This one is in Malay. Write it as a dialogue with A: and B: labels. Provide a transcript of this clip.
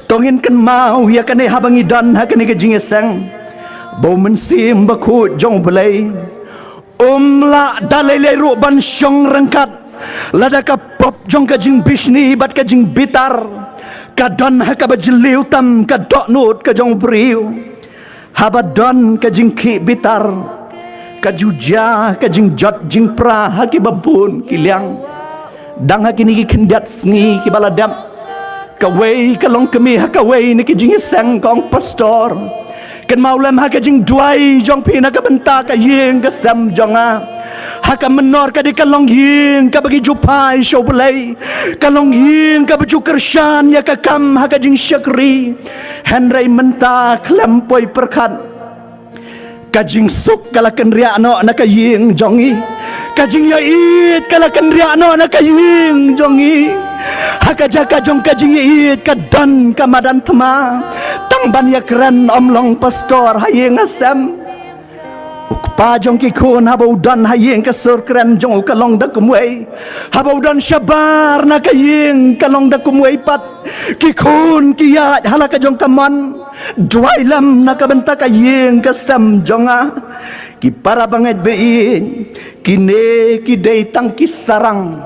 A: tongin kan mau ya kan habangi dan hakan ke jingesang bau mensim bakut jong belai la dalai le ru ban syong rengkat lada ka pop jong ka jing bisni bat ka jing bitar ka don ha ka bajliu tam ka dok nut ka jong briu habadon ka jing ki bitar ka juja ka jing jot jing pra ha ki babun ki liang dang ha kini ki kendat sngi ki baladam ka wei ka long kemi ha ka wei ni ki jing sang kong pastor kan maulam ha ka jing duai jong pina ka benta ka yeng ka sam jonga ha ka menor ka di ka long yeng ka bagi jupai show belai ka long yeng ka baju kershan ya ka kam ha ka jing syakri henry menta klempoi perkat kajing suk kala kenria no na kaying jongi kajing ya it kala kenria no na kaying jongi hakajaka jong kajing it kadan kamadan tema tangban ya keren omlong pastor hayeng asam ukpa jong ki kun habau dan hayeng kasur keren jong kalong dak kumwei habau dan syabar na kaying kalong dak kumwei pat ki kun ki ya halaka jong kaman duai lam na kabenta kayeng kasam jonga ki para banget bein kine ki dei tang ki sarang